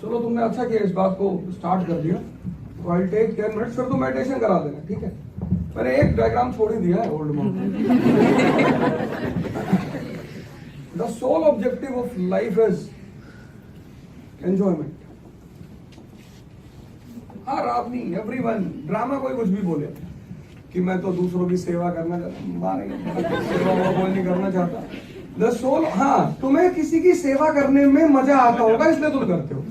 चलो तुमने अच्छा किया इस बात को स्टार्ट कर दिया। तो आई टेक 10 मिनट्स, फिर तो मेडिटेशन करा देना, ठीक है। मैंने एक डायग्राम छोड़ ही दिया है Old Monk. The sole objective of life is enjoyment. हर आदमी, एवरीवन, ड्रामा कोई कुछ भी बोले कि मैं तो दूसरों की सेवा करना चाहता, मारेंगे सेवा कोई नहीं करना चाहता। द सोल, हाँ तुम्हें किसी की सेवा करने में मजा आता होगा इसलिए तुम करते हो।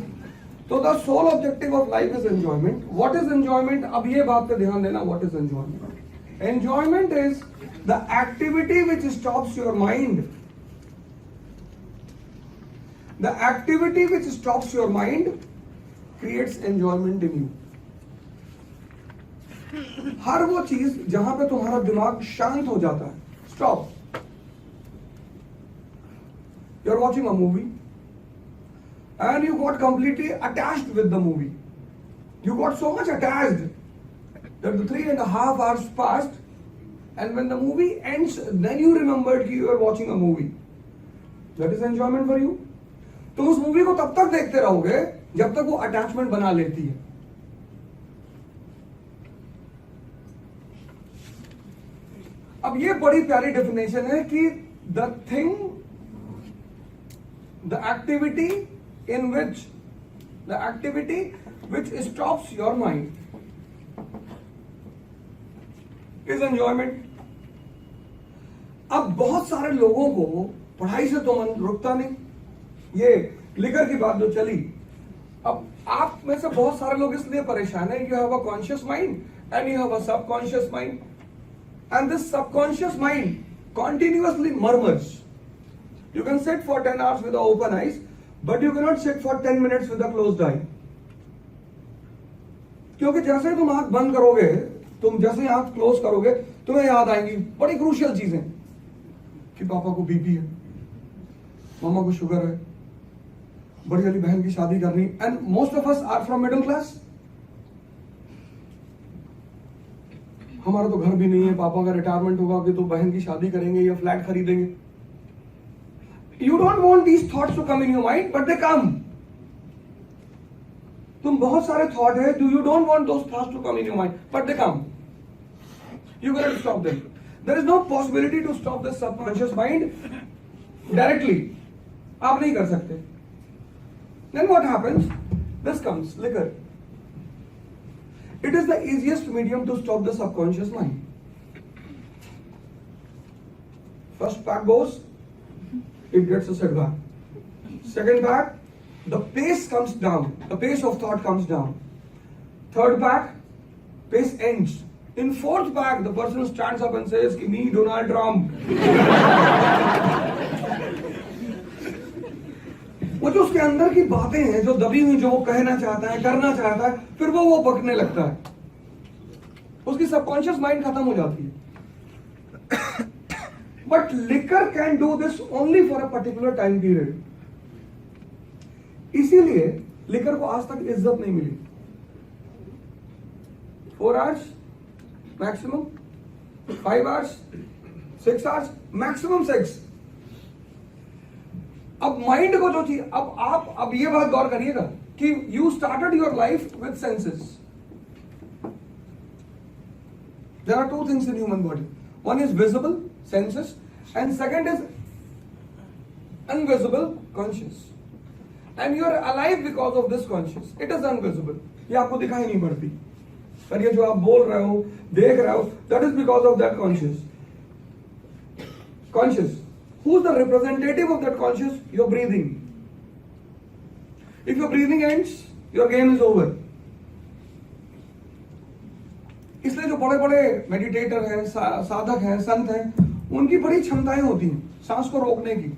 तो the sole objective of life is enjoyment. What is enjoyment? अब ये बात पे ध्यान देना, what is enjoyment? Enjoyment is the activity which stops your mind. The activity which stops your mind creates enjoyment in you. हर वो चीज जहां पे तुम्हारा दिमाग शांत हो जाता है, stop. You're watching a movie and you got completely attached with the movie. You got so much attached that the 3.5 hours passed, and when the movie ends, then you remembered that you were watching a movie. That is enjoyment for you. तुम उस movie को तब तक देखते रहोगे जब तक वो अटैचमेंट बना लेती है। अब ये बड़ी प्यारी डेफिनेशन है कि the thing, the activity which stops your mind is enjoyment. अब बहुत सारे लोगों को पढ़ाई से तो मन रुकता नहीं, ये लिकर की बात जो चली। अब आप में से बहुत सारे लोग इसलिए परेशान है, you have a conscious mind and you have a subconscious mind, and this subconscious mind continuously murmurs. You can sit for 10 hours with open eyes, but you cannot sit for 10 minutes with a closed eye. क्योंकि जैसे तुम आंख बंद करोगे, तुम जैसे आंख close करोगे, तुम्हें याद आएंगी बड़ी क्रूशियल चीजें कि पापा को बीपी है, मामा को शुगर है, बड़ी वाली बहन की शादी करनी। And most of us are from middle class. हमारा तो घर भी नहीं है, पापा का रिटायरमेंट होगा कि तो बहन की शादी करेंगे या फ्लैट खरीदेंगे। You don't want these thoughts to come in your mind, but they come. तुम बहुत सारे थॉट है, you don't want those thoughts to come in your mind, but they come. You cannot stop them. There is no possibility to stop the subconscious mind directly. आप नहीं कर सकते। Then what happens? This comes, liquor. It is the easiest medium to stop the subconscious mind. First pack goes, it gets a setback. Second pack, the pace comes down. The pace of thought comes down. Third pack, pace ends. In fourth pack, the person stands up and says, "Give me Donald Trump." वो जो उसके अंदर की बातें हैं, जो दबी हुई, जो वो कहना चाहता है, करना चाहता है, फिर वो बकने लगता है। उसकी सबकॉन्शियस माइंड खत्म हो जाती है। But liquor can do this only for a particular time period. इसीलिए लिकर को आज तक इज्जत नहीं मिली। 4 hours maximum, 5 hours, 6 hours maximum 6। अब माइंड को जो चीज, अब ये बात गौर करिएगा कि you started your life with senses. There are 2 things in human body. One is visible senses and second is invisible conscious. And you are alive because of this conscious. It is invisible. ये आपको दिखाई नहीं पड़ती, पर ये जो आप बोल रहे हो, देख रहे हो, that is because of that conscious. Conscious. Who's the representative of that conscious? Your breathing. If your breathing ends, your game is over. इसलिए जो बड़े बड़े मेडिटेटर हैं, साधक हैं, संत हैं, उनकी बड़ी क्षमताएं होती हैं सांस को रोकने की।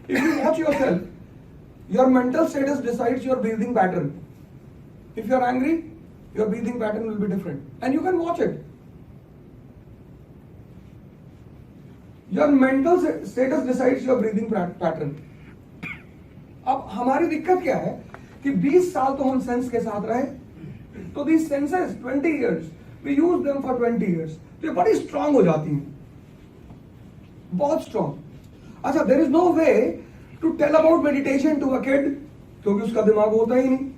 If you watch yourself, your mental status decides your breathing pattern. If you are angry, your breathing pattern will be different, and you can watch it. Your mental status decides your breathing pattern. अब हमारी दिक्कत क्या है कि 20 साल तो हम sense के साथ रहे, तो these senses 20 years, we use them for 20 years, तो ये बड़ी स्ट्रांग हो जाती हैं, बहुत स्ट्रांग। अच्छा, there is no way to tell about meditation to a kid क्योंकि उसका दिमाग होता ही नहीं।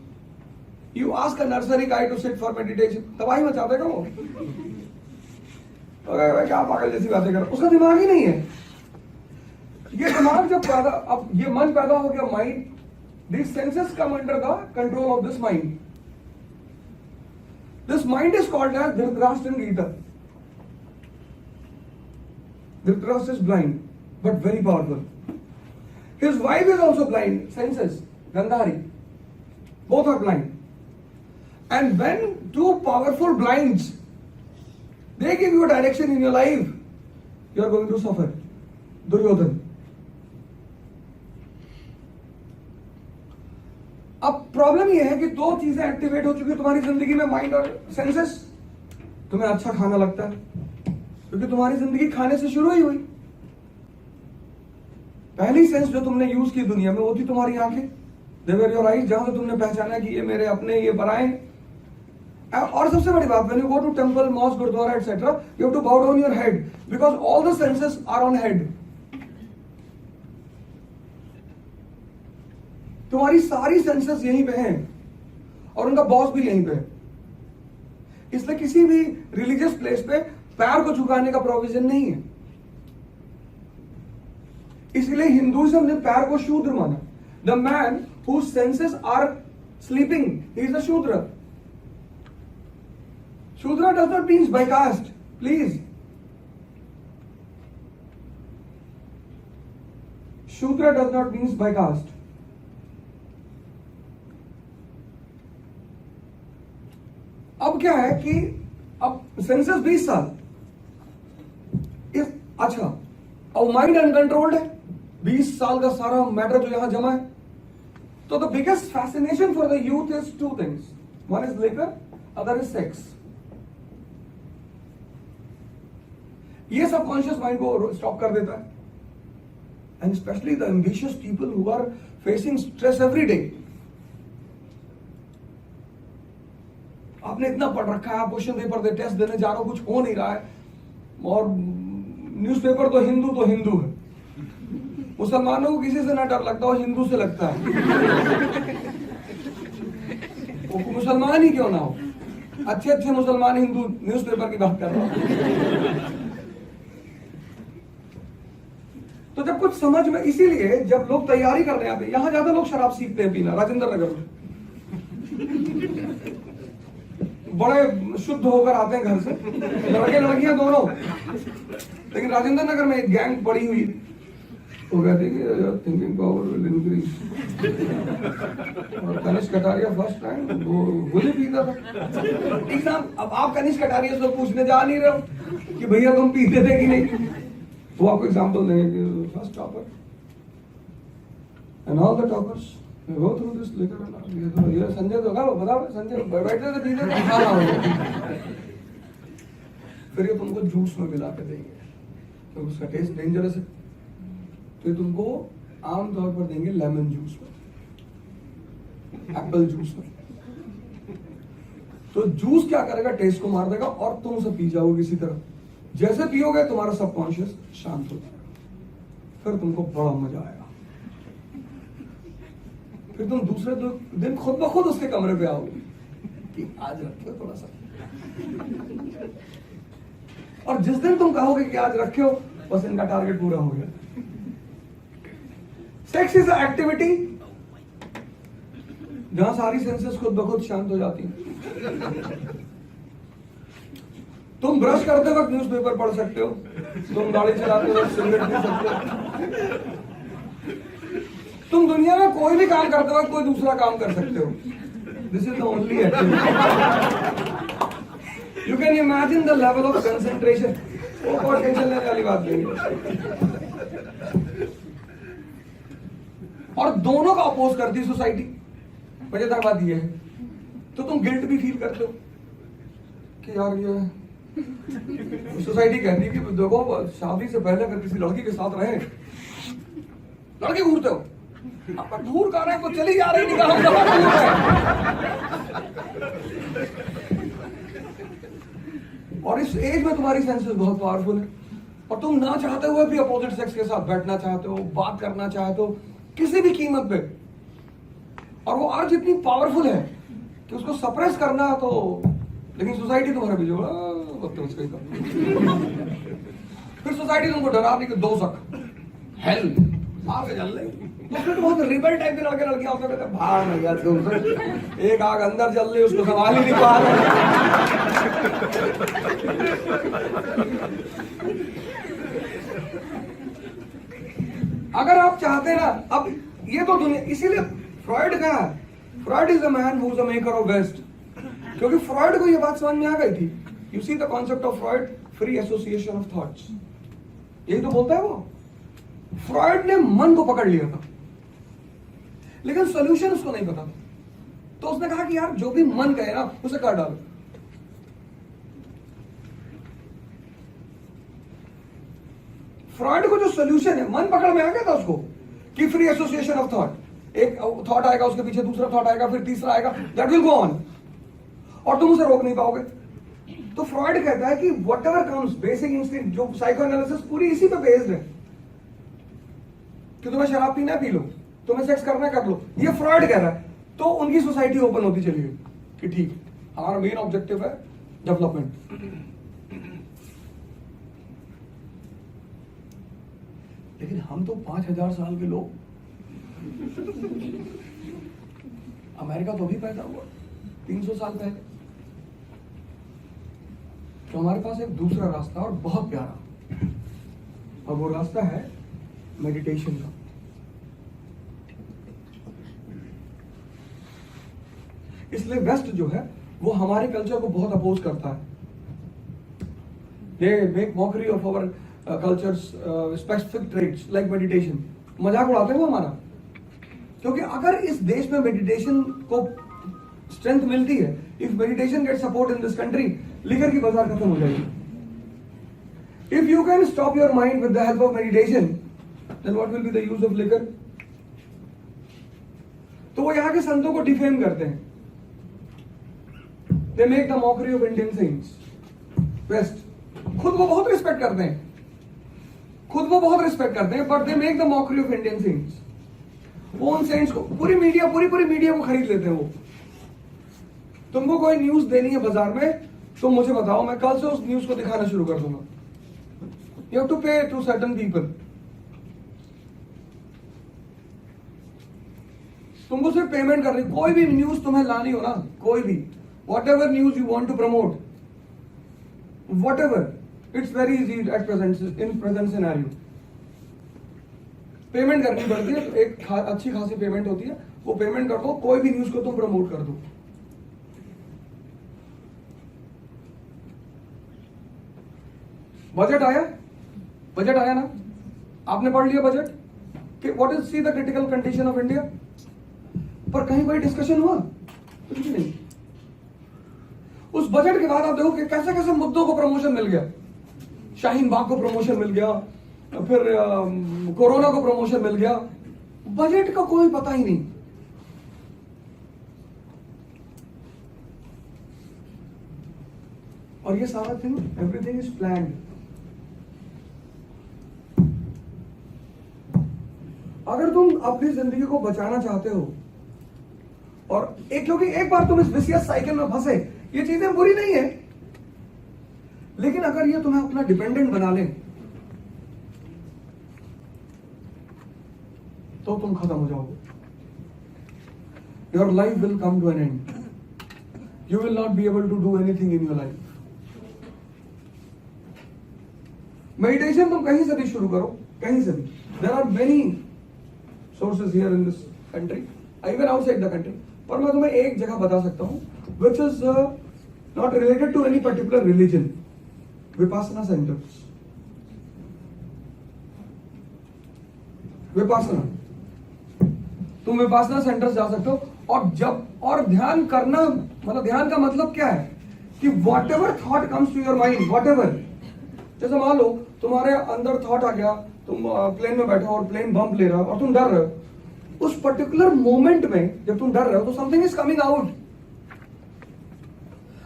You ask a nursery guy to sit for meditation, तबाही मचाते क्या वो? तो क्या पागल जैसी बातें कर, उसका दिमाग ही नहीं है। ये दिमाग जब पैदा, अब ये मन पैदा हो गया, mind, this senses come under the control of this mind. This mind is called as Dhritarashtra in Gita. Dhritarashtra is blind but very powerful. His wife is also blind, senses, Gandhari. Both are blind. And when two powerful blinds, they give you a direction in your life, you are going to suffer. Duryodhan. अब problem यह है कि दो चीजें activate हो चुकी तुम्हारी जिंदगी में, माइंड और सेंसेस। तुम्हें अच्छा खाना लगता है क्योंकि तुम्हारी जिंदगी खाने से शुरू ही हुई। पहली सेंस जो तुमने यूज की दुनिया में वो थी तुम्हारी आंखें। दे वर योर आईज, जहां से तुमने पहचाना कि ये मेरे अपने, ये पराए हैं। और सबसे बड़ी बात, when you go to temple, mosque, gurdwara etcetera, you have to bow down your head because all the senses are on head. तुम्हारी सारी सेंसेस यहीं पे हैं और उनका बॉस भी यहीं पे है। इसलिए किसी भी रिलीजियस प्लेस पे पैर को झुकाने का प्रोविजन नहीं है। इसलिए हिंदुइज्म ने पैर को शूद्र माना। The man whose senses are sleeping, he is a shudra. Shudra does not mean by caste, please. Shudra does not mean by caste. अब क्या है कि अब सेंसेस 20 साल अच्छा, और माइंड अनकंट्रोल्ड है। 20 साल का सारा मैटर जो यहां जमा है। तो the biggest fascination for the youth is two things, one is liquor, other is sex. ये सबकॉन्शियस माइंड को स्टॉप कर देता है। And specially the ambitious people who are facing stress every day. आपने इतना पढ़ रखा है, आप क्वेश्चन पेपर दे, टेस्ट देने जा रहे हो, कुछ हो नहीं रहा है, और न्यूज़पेपर तो हिंदू है। मुसलमानों को किसी से ना डर लगता, वो हिंदू से लगता है। वो मुसलमान ही क्यों ना हो, अच्छे मुसलमान हिंदू न्यूज़पेपर की बात कर रहा हूं। तो जब कुछ समझ में, इसीलिए जब लोग तैयारी करने आते हैं, यहां ज्यादा लोग शराब सीखते हैं पीना, राजेंद्र नगर में बड़े शुद्ध होकर आते हैं घर से, लड़के लड़कियां दोनों। लेकिन राजेंद्र नगर में एक गैंग पड़ी हुई, वो कहते हैं थिंकिंग पावर विल इंक्रीज। और कनिष्क कटारिया फर्स्ट टाइम वो ही पीता था एग्जाम। अब आप कनिष्क कटारिया से पूछने जा नहीं रहे हो कि भैया तुम पीते थे कि नहीं, वो आपको एग्जाम्पल देंगे कि first topper and all the toppers go through this liquor. ये संजय तो बताओ, संजय बैठते थे पीते थे, खाना हो। फिर ये तुमको जूस में मिला के देंगे, तो उसका टेस्ट डेंजरस है, तो ये तुमको आमतौर पर देंगे लेमन जूस में, एप्पल जूस में। तो जूस क्या करेगा, टेस्ट को मार देगा और तुम उसे पी जाओगे किसी तरह। जैसे पियोगे तुम्हारा सबकॉन्शियस शांत हो जाएगा, फिर तुमको बड़ा मजा आएगा। फिर तुम दूसरे दिन खुद ब खुद उसके कमरे पे आओगे कि आज रखो थोड़ा सा, और जिस दिन तुम कहोगे कि आज रखे हो, बस इनका टारगेट पूरा हो गया। सेक्स इज एक्टिविटी जहां सारी सेंसेस खुद ब खुद शांत हो जाती हैं। तुम ब्रश करते वक्त न्यूज़पेपर पढ़ सकते हो, तुम गाड़ी चलाते वक्त सिगरेट पी सकते हो, तुम दुनिया में कोई भी काम करते वक्त कोई दूसरा काम कर सकते हो। This is the only activity. You can imagine the level of concentration. वो कोई टेंशन लेने वाली बात नहीं है। और दोनों का अपोज करती है सोसाइटी। मजेदार बात यह है, तो तुम गिल्ट भी फील करते हो कि यार ये सोसाइटी कहती है कि देखो शादी से पहले अगर किसी लड़की के साथ रहे, लड़के घूरते हो, अब दूर कर रहे हैं तो चली जा रही निगाह और इस एज में तुम्हारी सेंसेस बहुत पावरफुल है, और तुम ना चाहते हुए भी अपोजिट सेक्स के साथ बैठना चाहते हो, बात करना चाहते हो किसी भी कीमत पे। और वो अर्ज इतनी पावरफुल है कि उसको सप्रेस करना तो, लेकिन सोसाइटी तुम्हारे बीच उसका ही फिर सोसाइटी तुमको डरा दी कि दो सक हेल आगे चल रही। तो फिर बहुत रिबल टाइप के लड़के लड़कियां होते हैं, भाग नहीं गया तुमसे, एक आग अंदर चल रही उसको संभाल ही नहीं पा रहे। अगर आप चाहते ना, अब ये तो दुनिया, इसीलिए फ्रॉइड कहा है, Freud is a man who is a maker of best, क्योंकि फ्रॉइड को ये बात समझ में आ गई थी। You see the concept of Freud, free association of thoughts, यही तो बोलता है वो। फ्रॉइड ने मन को पकड़ लिया था, लेकिन सॉल्यूशन उसको नहीं पता था, तो उसने कहा कि यार जो भी मन कहे ना उसे कर डालो। फ्रॉइड को जो सॉल्यूशन है, मन पकड़ में आ गया था उसको कि फ्री एसोसिएशन ऑफ थॉट, एक थॉट आएगा उसके पीछे दूसरा थॉट आएगा, फिर तीसरा आएगा, दैट विल गो ऑन, और तुम उसे रोक नहीं पाओगे। तो फ्रॉइड कहता है कि what ever comes, basic instinct, जो साइको एनालिसिस पूरी इसी पे बेस्ड है कि तुम्हें शराब पीना पी लो, तुम्हें सेक्स करना कर लो, ये फ्रॉइड कह रहा है। तो उनकी सोसाइटी ओपन होती चली गई कि ठीक, हमारा मेन ऑब्जेक्टिव है डेवलपमेंट। लेकिन हम तो 5000 साल के लोग, अमेरिका तो अभी पैदा हुआ 300 साल पहले, तो हमारे पास एक दूसरा रास्ता और बहुत प्यारा, और वो रास्ता है मेडिटेशन का। इसलिए वेस्ट जो है वो हमारे कल्चर को बहुत अपोज करता है। They make mockery of our cultures specific traits like meditation, मजाक उड़ाते हैं वो हमारा, क्योंकि अगर इस देश में मेडिटेशन को स्ट्रेंथ मिलती है, if meditation get support in this country, liquor की बाजार खत्म हो जाएगी। If you can stop your mind with the help of meditation, then what will be the use of liquor. तो वो यहां के संतों को डिफेम करते हैं, they make the mockery of Indian saints. West खुद वो बहुत रिस्पेक्ट करते हैं, खुद वो बहुत रिस्पेक्ट करते हैं, but they make the mockery of Indian saints. वो उन सेंट्स को, पूरी मीडिया को खरीद लेते हैं वो। तुमको कोई न्यूज देनी है बाजार में, तुम मुझे बताओ, मैं कल से उस न्यूज को दिखाना शुरू कर दूंगा। यू हैव टू पे टू सर्टेन पीपल। तुमको सिर्फ पेमेंट करनी, कोई भी न्यूज तुम्हें लानी हो ना, कोई भी, whatever news you want to promote, whatever, it's very easy at present, in present scenario. Payment करनी पड़ती है, तो एक अच्छी खासी पेमेंट होती है, वो पेमेंट कर दो, कोई भी न्यूज को तुम प्रमोट कर दो। बजट आया, बजट आया ना, आपने पढ़ लिया बजट कि what is see the critical condition of India, पर कहीं कोई डिस्कशन हुआ? कुछ भी नहीं। उस बजट के बाद आप देखो कि कैसे कैसे मुद्दों को प्रमोशन मिल गया। शाहीन बाग को प्रमोशन मिल गया, फिर कोरोना को प्रमोशन मिल गया, बजट का कोई पता ही नहीं। और ये सारा थिंग, एवरीथिंग इज प्लान्ड। अगर तुम अपनी जिंदगी को बचाना चाहते हो, और क्योंकि एक बार तुम इस विशियस साइकिल में फंसे, ये चीजें बुरी नहीं है, लेकिन अगर ये तुम्हें अपना डिपेंडेंट बना ले तो तुम खत्म हो जाओगे। Your life will come to an end, you will not be able to do anything in your life. Meditation तुम कहीं से भी शुरू करो, कहीं से भी। There are many sources here in this country, even outside the country, पर मैं तुम्हें एक जगह बता सकता हूं which is not related to any particular religion, Vipassana centres. Vipassana, तुम विपासना सेंटर्स जा सकते हो, और ध्यान करना, मतलब ध्यान का मतलब क्या है कि whatever thought comes to your mind, whatever, जैसे मान लो तुम्हारे अंदर थॉट आ गया, तुम प्लेन में बैठे हो और प्लेन बम्प ले रहा हो और तुम डर रहे हो, उस पर्टिकुलर मोमेंट में जब तुम डर रहे हो तो समथिंग इज कमिंग आउट।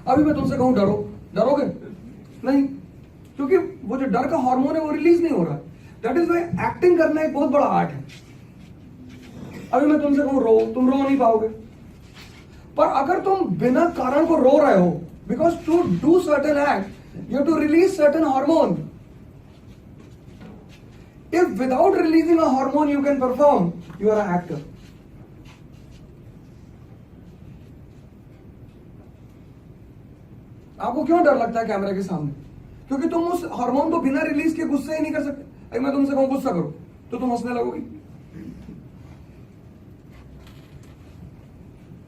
अभी मैं तुमसे कहूं डरो, डरोगे नहीं, क्योंकि वो जो डर का हार्मोन है वो रिलीज नहीं हो रहा। दैट इज वाई एक्टिंग करना एक बहुत बड़ा आर्ट है। अभी मैं तुमसे कहूं रो, तुम रो नहीं पाओगे। पर अगर तुम बिना कारण को रो रहे हो, because to do certain act you have to release certain hormone. If without releasing a hormone you can perform, you are an actor. आपको क्यों डर लगता है कैमरा के सामने? क्योंकि तुम उस हार्मोन को बिना रिलीज के गुस्से ही नहीं कर सकते। अगर मैं तुमसे कहूं गुस्सा करो तो तुम हंसने लगोगी।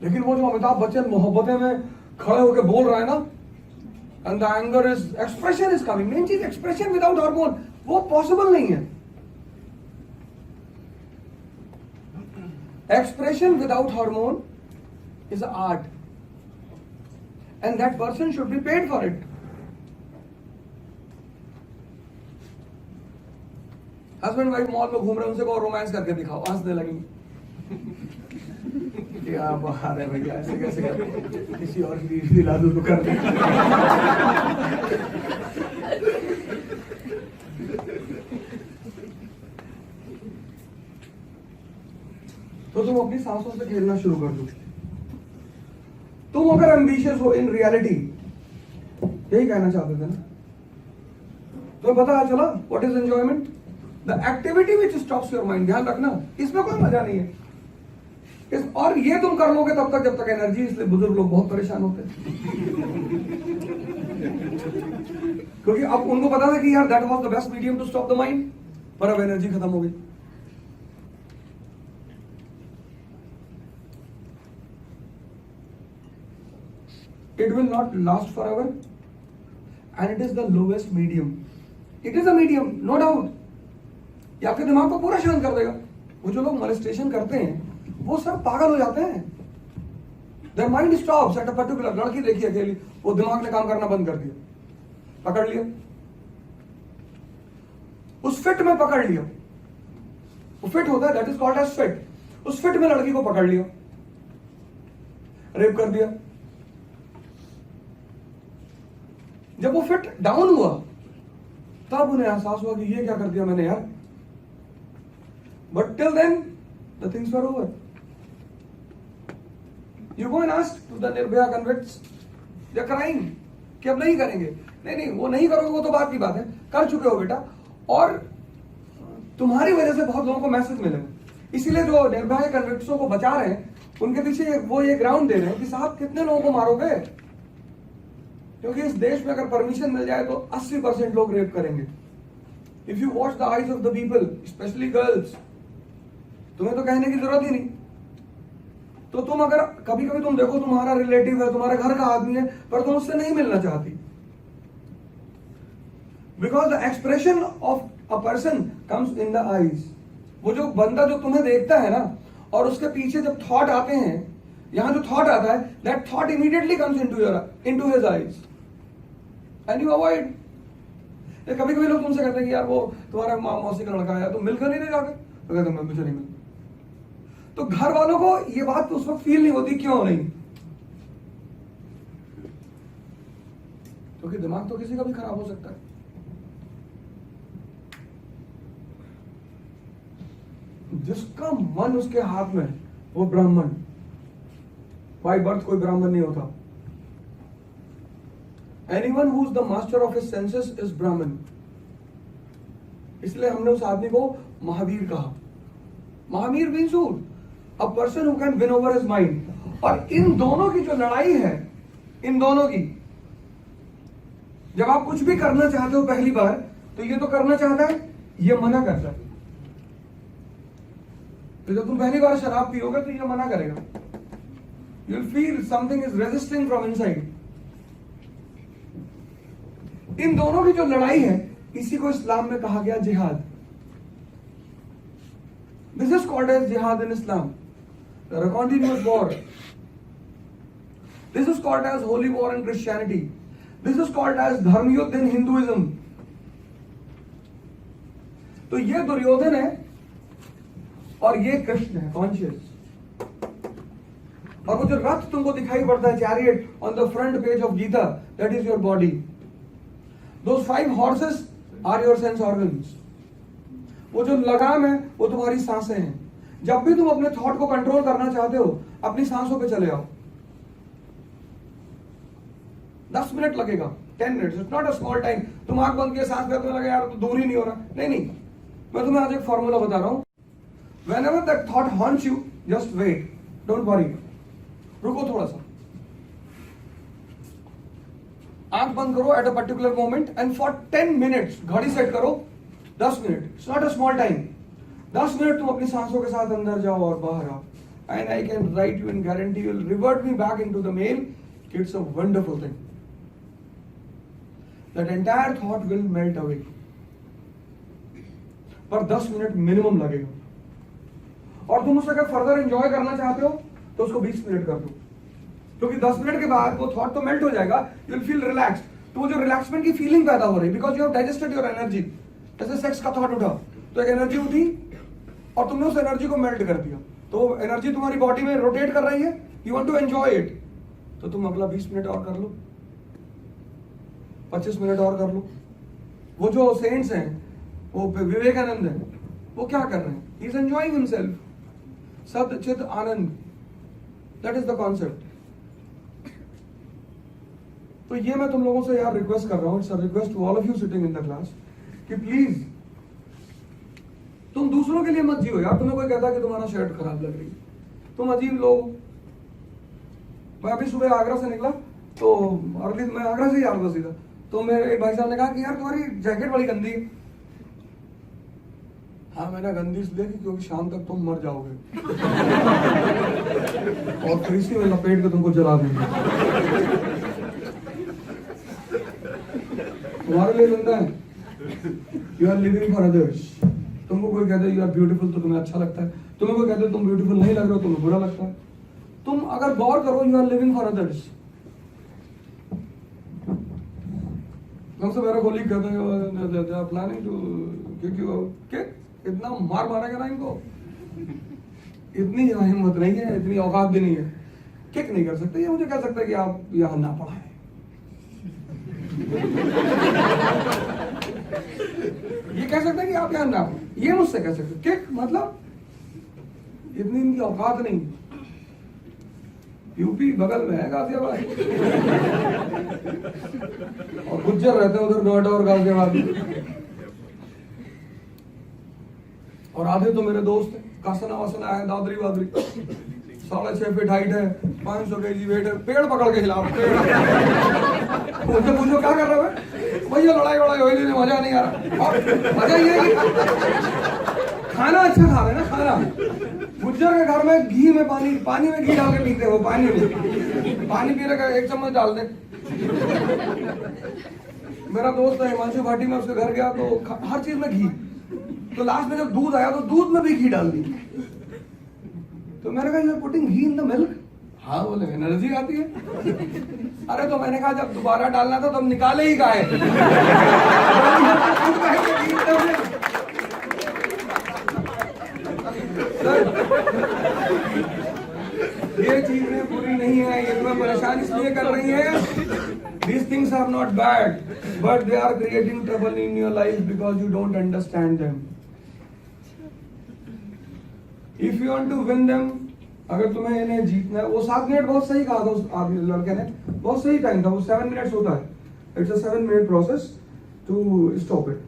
लेकिन वो जो अमिताभ बच्चन मोहब्बतें में खड़े होकर बोल रहा है ना, and the anger is expression is coming, main चीज एक्सप्रेशन विदाउट हार्मोन, वो पॉसिबल नहीं है। Expression without hormone is an art, and that person should be paid for it. Husband wife mall में घूम रहे हैं, उनसे को रोमांस करके दिखाओ, हंसने लगेंगे। क्या बात है भैया, ऐसे कैसे करते, किसी और की दिला दो तो कर दे। तो तुम अपनी सांसों से खेलना शुरू कर दो। तुम अगर एम्बिशियस हो इन रियलिटी, यही कहना चाहते थे ना, तो पता चला what is enjoyment, the activity which stops your mind. ध्यान रखना, इसमें कोई मजा नहीं है। और ये तुम कर लोगे तब तक जब तक एनर्जी, इसलिए बुजुर्ग लोग बहुत परेशान होते हैं। क्योंकि अब उनको पता था कि यार that was the best medium to stop the mind, पर अब एनर्जी खत्म हो गई। It will not last forever, and it is the lowest medium. It is a medium, no doubt. ये आपके दिमाग को पूरा शांत कर देगा। वो जो लोग मोलेस्टेशन करते हैं, वो सब पागल हो जाते हैं। Their mind stops at a particular, लड़की देखी अकेली, वो दिमाग ने काम करना बंद कर दिया, पकड़ लिया, उस फिट में पकड़ लिया। वो फिट होता है, that is called as fit. उस फिट में लड़की को पकड़ लिया, रेप कर दिया। जब वो फिट डाउन हुआ तब उन्हें एहसास हुआ कि ये क्या कर दिया मैंने यार। But till then the things were over. You go and ask to the Nirbhaya convicts, they are crying कि अब नहीं करेंगे। नहीं, वो नहीं करोगे, वो तो बात की बात है, कर चुके हो बेटा। और तुम्हारी वजह से बहुत लोगों को मैसेज मिले, इसीलिए जो निर्भया कन्विक्ट्सों को बचा रहे हैं उनके पीछे वो ये ग्राउंड दे रहे हैं कि साहब कितने लोगों को मारोगे। क्योंकि इस देश में अगर परमिशन मिल जाए तो 80% लोग रेप करेंगे। If you watch the eyes of the people, specially girls, तुम्हें तो कहने की जरूरत ही नहीं। तो तुम अगर कभी कभी तुम देखो तुम्हारा रिलेटिव है, तुम्हारे घर का आदमी है, पर तुम उससे नहीं मिलना चाहती, because the expression of a person comes in the eyes. वो जो बंदा जो तुम्हें देखता है ना, और उसके पीछे जब थॉट आते हैं, यहां जो थॉट आता है, that thought immediately comes into his eyes and you avoid. कभी कभी लोग तुमसे कहते हैं कि यार वो तुम्हारा मौसी का लड़का है, तुम मिलकर नहीं जाके, तो कहते हैं मुझे नहीं मिलता। तो घर वालों को ये बात उस वक्त फील नहीं होती, क्यों नहीं? क्योंकि दिमाग तो किसी का भी खराब हो सकता है। जिसका मन उसके हाथ में, वो ब्राह्मण। बाय बर्थ कोई ब्राह्मण नहीं होता। Anyone who is the master of his senses is Brahman. इसलिए हमने उस आदमी को महावीर कहा। Mahavir means a person who can win over his mind. और इन दोनों की जो लड़ाई है, इन दोनों की, जब आप कुछ भी करना चाहते हो पहली बार, तो ये तो करना चाहता है, ये मना करता है। तो जब तुम पहली बार शराब पियोगे तो ये मना करेगा। You'll feel something is resisting from inside. इन दोनों की जो लड़ाई है, इसी को इस्लाम में कहा गया जिहाद। This is called as jihad in Islam, the continuous war. This is called as holy war in Christianity. This is called as धर्म युद्ध in Hinduism. तो ये दुर्योधन है और ये कृष्ण है, कॉन्शियस। और वो जो रथ तुमको दिखाई पड़ता है, chariot on the front page of Gita, that is your body. Those 5 horses are your sense organs. वो जो लगाम है वो तुम्हारी सांसें हैं। जब भी तुम अपने थॉट को कंट्रोल करना चाहते हो, अपनी सांसों पे चले आओ। 10 मिनट लगेगा, 10 minutes, it's not a small time. तुम आंख बंद किए सांस लेते लगे यार तो दूर ही नहीं हो रहा, नहीं, मैं तुम्हें आज एक फॉर्मूला बता रहा हूं। Whenever that thought haunts you, just wait, don't worry, रुको थोड़ा सा, आंख बंद करो at a particular moment and for 10 minutes घड़ी सेट करो, 10 minute, it's not a small time. 10 minute तुम अपनी सांसों के साथ अंदर जाओ और बाहर आओ, and I can write you in guarantee you will revert me back into the mail. It's a wonderful thing, that entire thought will melt away. पर 10 मिनट मिनिमम लगेगा, और तुम उसे अगर फर्दर एंजॉय करना चाहते हो तो उसको 20 मिनट कर दो, क्योंकि 10 मिनट के बाद वो थॉट तो मेल्ट हो जाएगा, यू विल फील रिलैक्स्ड। तो वो जो रिलैक्समेंट की फीलिंग पैदा हो रही, because you have digested your energy. जैसे सेक्स का थॉट उठा तो एक एनर्जी उठी और तुमने उस एनर्जी को मेल्ट कर दिया, तो एनर्जी तुम्हारी बॉडी में रोटेट कर रही है, you want to enjoy it, तो तुम अगला 20 मिनट और कर लो, 25 मिनट और कर लो। वो जो सेंट्स हैं, वो विवेकानंद है, वो क्या कर रहे हैं? ही इज एंजॉयिंग हिमसेल्फ, सद चिद आनंद, दैट इज द कॉन्सेप्ट। तो ये मैं तुम लोगों से यार रिक्वेस्ट कर रहा हूं, it's a request to all of you sitting in the class, कि प्लीज तुम दूसरों के लिए मत जियो यार। तुम्हें कोई कहता कि तुम्हारा शर्ट खराब लग रही है, तुम अजीब लोग। मैं अभी सुबह आगरा से निकला, तो अर्ली मैं आगरा से ही आ रहा था सीधा, तो मेरे एक भाई साहब ने कहा कि यार तुम्हारी जैकेट बड़ी गंदी है। हाँ, मैंने गंदी इसलिए की क्योंकि शाम तक तुम मर जाओगे और फिर इसी में लपेट के तुमको जला देंगे। तुम्हारे लिए गंदा है, you are living for others. तुमको कोई कहते यू आर ब्यूटीफुल तो तुम्हें अच्छा लगता है, तुम्हें कोई कहते तुम ब्यूटीफुल नहीं लग रहे हो तुम्हें बुरा लगता है। तुम अगर गौर करो, you are living for others. हमसे मेरा कोलीग कहते हैं प्लानिंग टू इतना मार मारेगा ना इनको, इतनी हिम्मत नहीं है, इतनी औकात भी नहीं है, किक नहीं कर सकते। ये मुझे कह सकता है कि आप यहां ना पढ़ा है ये कह सकते हैं कि आप यहां ना, ये मुझसे कह सकते, किक मतलब इतनी इनकी औकात नहीं। यूपी बगल में है गाजियाबाद और गुज्जर रहते हैं उधर नोएडा और गाजियाबाद, और आधे तो मेरे दोस्त हैं, कासना वासना है, दादरी वादरी, 6.5 फीट हाइट है, 500 kg वेट है, पेड़ पकड़ के खिलाओ, उनसे पूछो क्या कर रहे हो भैया, लड़ाई वड़ाई हो रही, मजा नहीं आ रहा। और मजा ये है कि खाना अच्छा खा रहे हैं ना, खाना। गुज्जर के घर में घी में पानी में घी डाल के पीते हो, पानी पी रहे का 1 चम्मच डाल दे। मेरा दोस्त है हिमांशु भाटी में, उसके घर गया तो हर चीज में घी, तो लास्ट में जब दूध आया तो दूध में भी घी डाल दी। तो मैंने कहा you are putting ghee in the milk? हाँ, बोले एनर्जी आती है। अरे तो मैंने कहा जब दोबारा डालना था तब निकाले ही गाय। ये चीजें बुरी नहीं है, ये तुम्हें परेशान इसलिए कर रही है। These things are not bad, but they are creating trouble in your life because you don't understand them. If you want to win them, अगर तुम्हें इन्हें जीतना है, वो 7 मिनट बहुत सही कहा था उस आदमी लड़के ने, बहुत सही टाइम था वो, 7 मिनट्स होता है, it's a 7 minute process to stop it,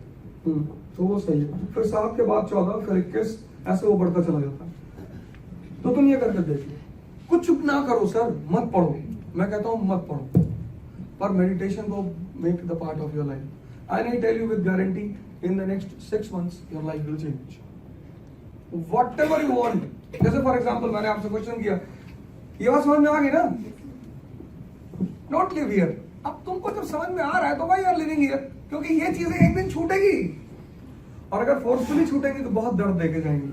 तो वो सही है। फिर 7 के बाद 14, फिर 21, ऐसे वो बढ़ता चला जाता है। तो तुम ये करके देखो, कुछ ना करो सर, मत पढ़ो, मैं कहता हूँ मत पढ़ो, पर मेडिटेशन को make the part of your life. I tell you with guarantee in the next 6 months your life will change, whatever you want. जैसे फॉर एग्जांपल मैंने आपसे क्वेश्चन किया, ये बात समझ में आ गई ना, डोंट लिव हियर। अब तुमको जब समझ में आ रहा है तो why you are living here, क्योंकि ये चीजें एक दिन छूटेगी, और अगर फोर्सफुली छूटेंगी तो बहुत दर्द देके जाएंगी।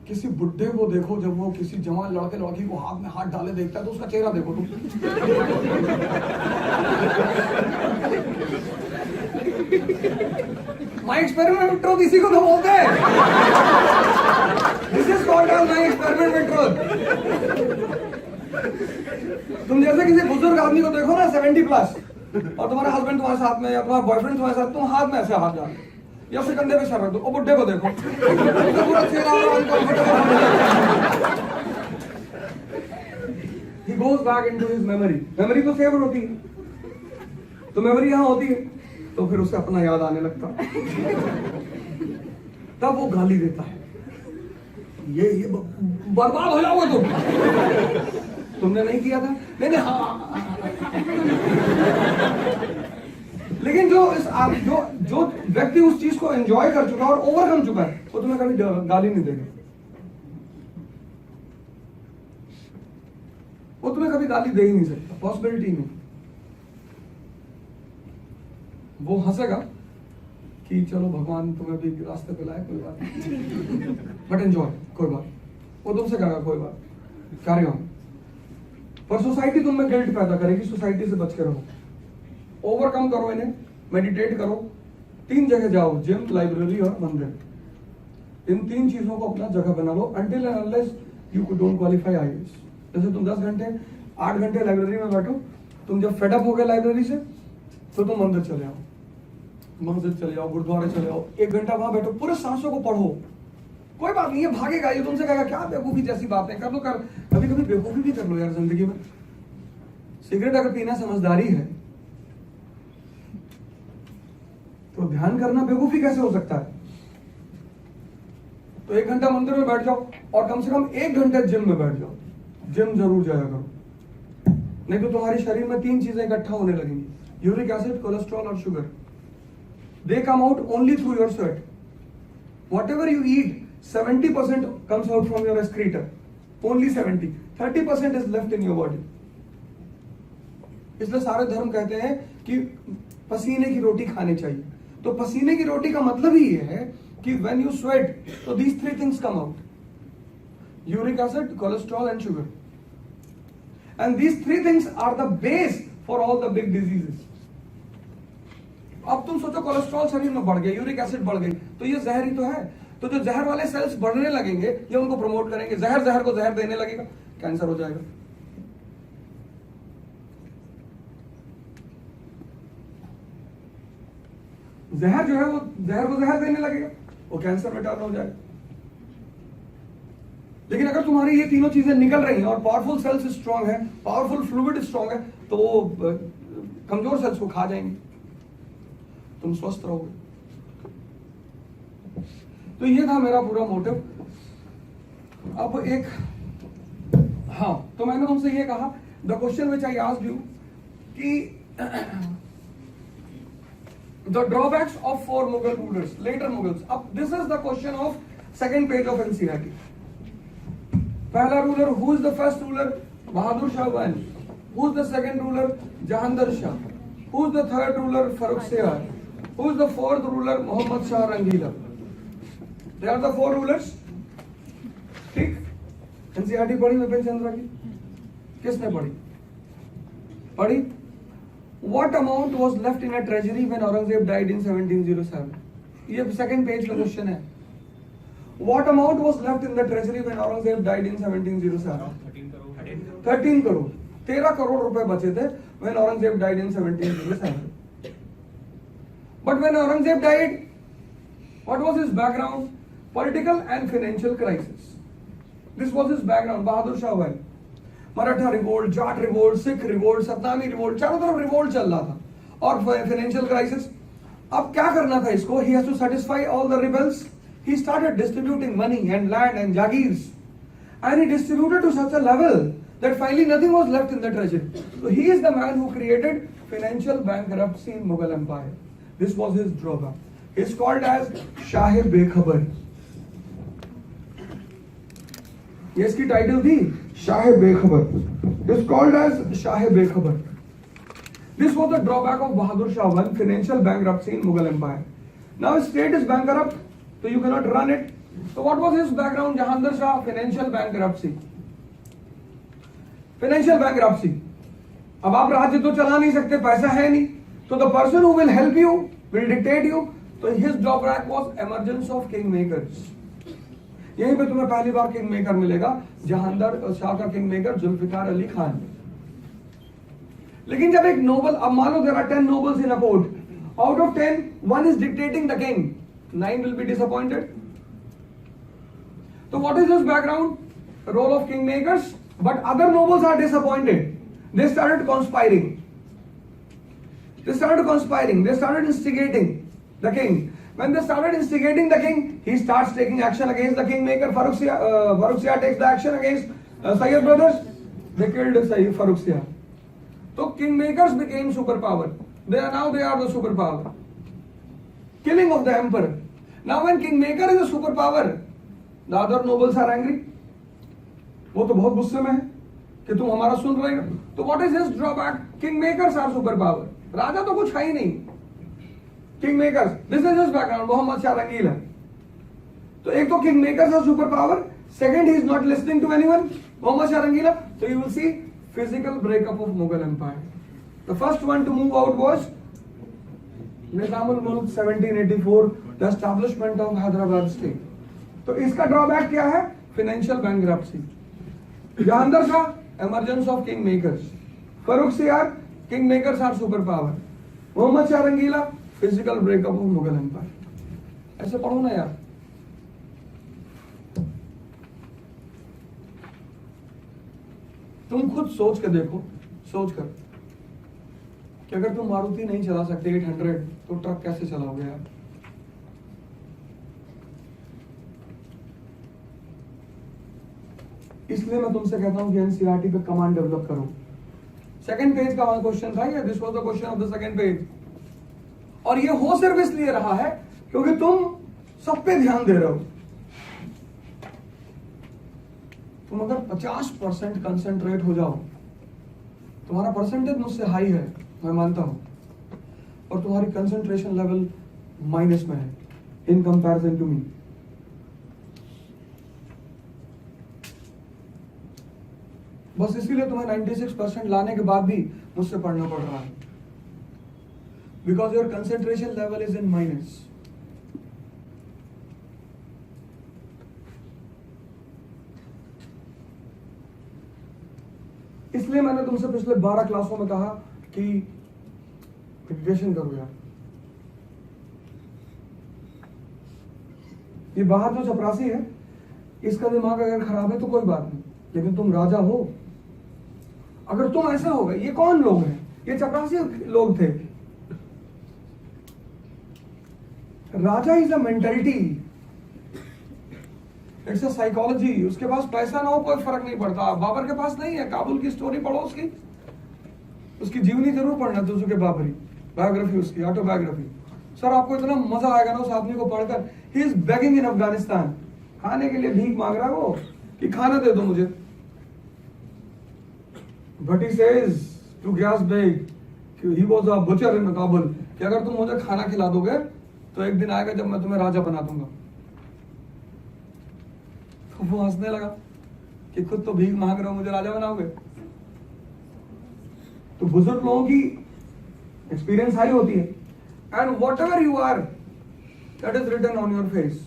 किसी बुड्ढे को देखो, जब वो किसी जवान लड़के लड़की को हाथ में हाथ डाले देखता है तो उसका चेहरा देखो तुम। माय एक्सपेरिमेंट विद ट्रुथ, इसी को तो बोलते हैं। This is called as my experiment with truth. तुम जैसे किसी बुजुर्ग आदमी को देखो ना 70 प्लस, और तुम्हारा हस्बैंड तुम्हारे साथ में या तुम्हारा बॉयफ्रेंड तुम्हारे साथ, तुम हाथ में ऐसे हाथ डालो, या फिर कंधे पे सर रख दो, और बुड्ढे को देखो तो पूरा चेहरा uncomfortable. He goes back into his memory. Memory तो सेव होती है, तो मेमोरी यहाँ होती है, तो फिर उसे अपना याद आने लगता, तब वो गाली देता है, ये बर्बाद हो जाओगे तुमने नहीं किया था, नहीं हाँ। लेकिन जो व्यक्ति उस चीज को एंजॉय कर चुका है और ओवरकम चुका है, वो तुम्हें कभी गाली नहीं देगा, वो तुम्हें कभी गाली दे ही नहीं सकता, पॉसिबिलिटी नहीं। वो हंसेगा कि चलो भगवान तुम्हें भी रास्ते पे लाए, कोई बात नहीं, बट एंजॉय, कोई बात। वो तुमसे कहेगा कोई बात, कैरी ऑन। पर सोसाइटी तुम में गिल्ट पैदा करेगी, सोसाइटी से बच के रहो, ओवरकम करो इन्हें, मेडिटेट करो, 3 जगह जाओ, जिम, लाइब्रेरी और मंदिर। इन 3 चीजों को अपना जगह बना लो, until and unless you don't qualify IAS। जैसे तुम 10 घंटे 8 घंटे लाइब्रेरी में बैठो, तुम जब फेड अप हो गए लाइब्रेरी से, तो तुम मंदिर चले आओ, मस्जिद चले जाओ, गुरुद्वारे चले जाओ, 1 घंटा वहां बैठो, पूरे सांसों को पढ़ो, कोई बात नहीं, ये भागेगा, ये तुमसे कहेगा क्या बेवकूफी जैसी बातें कर लो, कर कभी कभी बेवकूफी भी कर लो यार जिंदगी में। सिगरेट अगर पीना समझदारी है, तो ध्यान करना बेवकूफी कैसे हो सकता है? तो 1 घंटा मंदिर में बैठ जाओ और कम से कम 1 घंटे जिम में बैठ जाओ, जिम जरूर जाया करो, नहीं तो तुम्हारे शरीर में 3 चीजें इकट्ठा होने लगेंगी, यूरिक एसिड, कोलेस्ट्रॉल और sugar. They come out only through your sweat. Whatever you eat, 70% comes out from your excreta. Only 70. 30% is left in your body. इसलिए सारे धर्म कहते हैं कि पसीने की रोटी खानी चाहिए। तो पसीने की रोटी का मतलब ही ये है कि when you sweat, so these 3 things come out. Uric acid, cholesterol and sugar. And these 3 things are the base for all the big diseases. अब तुम सोचो कोलेस्ट्रॉल शरीर में बढ़ गया, यूरिक एसिड बढ़ गई, तो ये जहर ही तो है। तो जो जहर वाले सेल्स बढ़ने लगेंगे, ये उनको प्रमोट करेंगे, जहर को जहर देने लगेगा, कैंसर हो जाएगा। जहर जो है वो जहर को जहर देने लगेगा, वो कैंसर में टर्न हो जाएगा। लेकिन अगर तुम्हारी ये तीनों चीजें निकल रही हैं और पावरफुल सेल्स स्ट्रांग है, पावरफुल फ्लूइड स्ट्रांग है, तो वो कमजोर सेल्स को खा जाएंगे, तुम स्वस्थ रहोगे। तो ये था मेरा पूरा मोटिव। अब एक तो मैंने तुमसे ये कहा, the question which I asked you कि the drawbacks of 4 Mughal rulers, later Mughals. अब this is the question of 2nd page of NCERT. पहला ruler, who is the first ruler? Bahadur Shah one. Who is the second ruler? Jahangir Shah. Who is the third ruler? Farrukhsiyar. Who is the 4th ruler? Muhammad Shah Rangila. They are the 4 rulers. ठीक? NCERT पढ़ी विपिन चंद्रा की? किसने पढ़ी? What amount was left in a treasury when Aurangzeb died in 1707? ये 2nd page का question है। What amount was left in the treasury when Aurangzeb died in 1707? 13 crore. 13 crore रुपए बचे थे when Aurangzeb died in 1707. But when Aurangzeb died, what was his background? Political and financial crisis. This was his background. Bahadur Shah Wali, Maratha revolt, Jat revolt, Sikh revolt, Satnami revolt, चारों तरफ revolt चल रहा था और financial crisis. अब क्या करना था इसको? He has to satisfy all the rebels. He started distributing money and land and jagirs, and he distributed to such a level that finally nothing was left in the treasury. So he is the man who created financial bankruptcy in Mughal Empire. This was his drawback. He is called as Shah Bekhabar. ये इसकी title थी शाह बेखबर. Is called as Shah Bekhabar. This was the drawback of Bahadur Shah I, financial bankruptcy in Mughal Empire. Now state is bankrupt, so you cannot run it. So what was his background? Jahangir Shah, financial bankruptcy. Financial bankruptcy. अब आप राज्य तो चला नहीं सकते, पैसा है नहीं, so the person who will help you will dictate you. So his drawback was emergence of kingmakers. यहीं पे तुम्हें पहली बार किंग मेकर मिलेगा, जहांगीर शाह का किंग मेकर जुल्फिकार अली खान। लेकिन जब एक नोबल, अब मान लो there are 10 nobles in a court, out of 10 one is dictating the king, 9 will be disappointed. So what is this background? Role of kingmakers. But other nobles are disappointed. They started conspiring. They started instigating the king. When they started instigating the king, he starts taking action against the kingmaker. Farrukh Siyar takes the action against Sayyid brothers. They killed Farrukh Siyar. So kingmakers became superpower. They are the superpower. Killing of the emperor. Now when kingmaker is a superpower, the other nobles are angry. वो तो बहुत गुस्से में है कि तुम हमारा सुन रहे हो. तो what is his drawback? Kingmakers are superpower. राजा तो कुछ है ही नहीं. Kingmakers. This is his background. Mohammad Shah रंगील है. तो एक तो kingmakers are superpower. Second, he is not listening to anyone. Mohammad Shah Rangeela. So you will see physical breakup of Mughal Empire. The first one to move out was Nizamul Mulk 1784, the establishment of Hyderabad state. तो इसका drawback क्या है? Financial bankruptcy. Jahangir Shah, emergence of kingmakers. Farrukh Siyar, kingmakers are superpower. Mohammad Shah Rangeela, physical breakup of Mughal Empire. ऐसे पढ़ो ना यार. तुम खुद सोच के देखो, सोच कर कि अगर तुम मारुति नहीं चला सकते 800 तो ट्रक कैसे चलाओगे यार? इसलिए मैं तुमसे कहता हूं कि एनसीईआरटी पे कमांड डेवलप करो. सेकंड पेज का क्वेश्चन था ये. This was the question of the second page. और ये हो सिर्फ इसलिए रहा है क्योंकि तुम सब पे ध्यान दे रहे हो. तुम अगर 50% कंसंट्रेट हो जाओ, तुम्हारा परसेंटेज मुझसे हाई है, मैं मानता हूं, और तुम्हारी कंसंट्रेशन लेवल माइनस में है इन कंपैरिजन टू मी. बस इसीलिए तुम्हें 96% लाने के बाद भी मुझसे पढ़ना पड़ रहा है. Because your concentration level is in minus. इसलिए मैंने तुमसे पिछले 12 क्लासों में कहा कि मेडिटेशन करो यार. ये बाहर जो चपरासी है, इसका दिमाग अगर खराब है तो कोई बात नहीं, लेकिन तुम राजा हो. अगर तुम ऐसे हो गए, ये कौन लोग हैं? ये चपरासी लोग थे. Raja is a mentality, it's a psychology. उसके पास पैसा ना हो कोई फर्क नहीं पड़ता. बाबर के पास नहीं है. काबुल की स्टोरी पढ़ो, उसकी जीवनी जरूर पढ़ना. तुझे बाबरी बायोग्राफी, उसकी ऑटोबायोग्राफी. सर आपको इतना मजा आएगा ना उस आदमी को पढ़कर. ही इज बेगिंग इन अफगानिस्तान. खाने के लिए भीख मांग रहा है वो कि खाना दे दो मुझे. But he says to Ghiyas Beg, he was a butcher in Kabul, कि अगर तुम मुझे खाना खिला दोगे तो एक दिन आएगा जब मैं तुम्हें राजा बना दूंगा. तो वो हंसने लगा कि खुद तो भीख मांग रहे हो, मुझे राजा बनाओगे? तो बुजुर्ग लोगों की एक्सपीरियंस हाई होती है. And whatever you are, that is written on your face.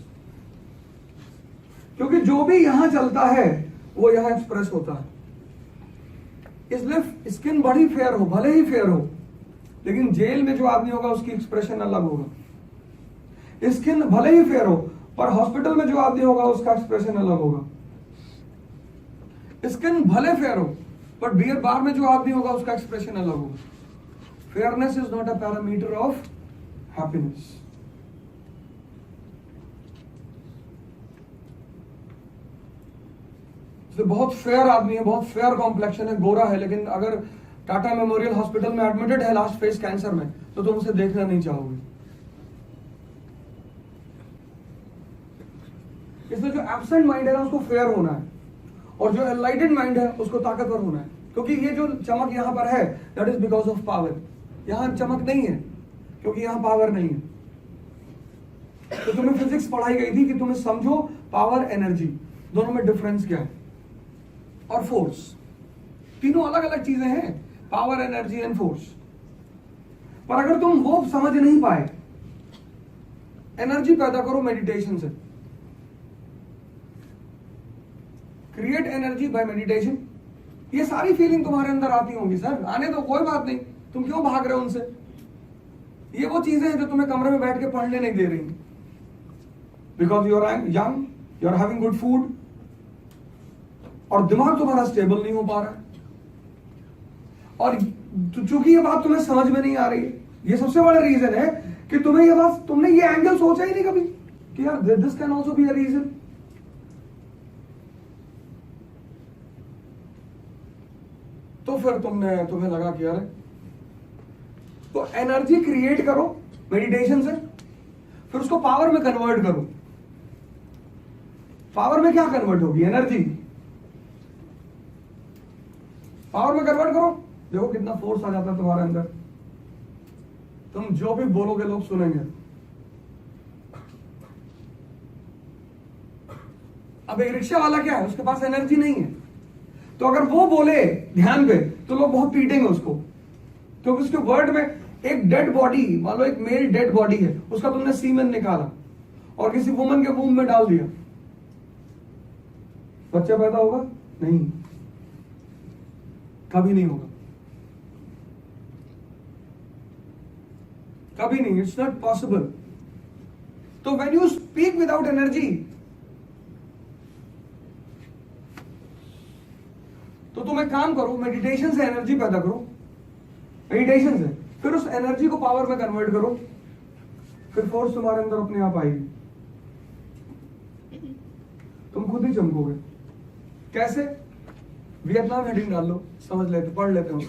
क्योंकि जो भी यहां चलता है वो यहां एक्सप्रेस होता है. इसलिए स्किन बड़ी फेयर हो, भले ही फेयर हो, लेकिन जेल में जो आदमी होगा उसकी एक्सप्रेशन अलग होगा. स्किन भले ही फेयर हो, पर हॉस्पिटल में जो आदमी होगा उसका एक्सप्रेशन अलग होगा. स्किन भले फेयर हो, पर बियर बार में जो आदमी होगा उसका एक्सप्रेशन अलग होगा. Fairness is not a parameter of happiness. बहुत फेयर आदमी है, बहुत फेयर कॉम्प्लेक्शन है, गोरा है, लेकिन अगर टाटा मेमोरियल हॉस्पिटल में एडमिटेड है लास्ट फेज कैंसर में, तो तुम उसे देखना नहीं चाहोगे. इसलिए जो एब्सेंट माइंड है ना उसको फेयर होना है, और जो एनलाइटेड माइंड है उसको ताकतवर होना है. क्योंकि ये जो चमक यहां पर है, that is because of power. यहां चमक नहीं है क्योंकि यहां पावर नहीं है. तो तुम्हें फिजिक्स पढ़ाई गई थी कि तुम्हें समझो पावर एनर्जी दोनों में डिफरेंस क्या है, और फोर्स. तीनों अलग अलग चीजें हैं, पावर, एनर्जी एंड फोर्स. पर अगर तुम वो समझ नहीं पाए, एनर्जी पैदा करो मेडिटेशन से. Create energy by meditation. ये सारी फीलिंग तुम्हारे अंदर आती होंगी. सर आने तो कोई बात नहीं, तुम क्यों भाग रहे हो उनसे? ये वो चीजें हैं जो तुम्हें कमरे में बैठ के पढ़ने नहीं दे रही. Because you are young, you are having good food, और दिमाग तुम्हारा स्टेबल नहीं हो पा रहा है, और चूंकि ये बात तुम्हें समझ में नहीं आ रही है, ये सबसे बड़ा रीजन है कि तुम्हें ये बात, तुमने ये एंगल सोचा ही नहीं कभी कि यार this can also be a reason. तो फिर तुम्हें लगा कि यार, तो एनर्जी क्रिएट करो मेडिटेशन से, फिर उसको पावर में कन्वर्ट करो। पावर में क्या कन्वर्ट होगी? एनर्जी। पावर में कन्वर्ट करो, देखो कितना फोर्स आ जाता है तुम्हारे अंदर, तुम जो भी बोलोगे लोग सुनेंगे। अब एक रिक्शा वाला क्या है, उसके पास एनर्जी नहीं है, तो अगर वो बोले ध्यान पे तो लोग बहुत पीटेंगे उसको, क्योंकि उसके वर्ड में एक डेड बॉडी, मान लो एक मेल डेड बॉडी है, उसका तुमने सीमेन निकाला और किसी वुमन के वूम में डाल दिया, बच्चा पैदा होगा? नहीं, कभी नहीं होगा, कभी नहीं, इट्स नॉट पॉसिबल। तो when you speak without energy, तो तुम एक काम करो, मेडिटेशन से एनर्जी पैदा करो, मेडिटेशन से, फिर उस एनर्जी को पावर में कन्वर्ट करो, फिर फोर्स तुम्हारे अंदर अपने आप आएगी, तुम खुद ही चमकोगे। कैसे? वियतनाम हेडिंग डाल लो, समझ लेते, पढ़ लेते हो।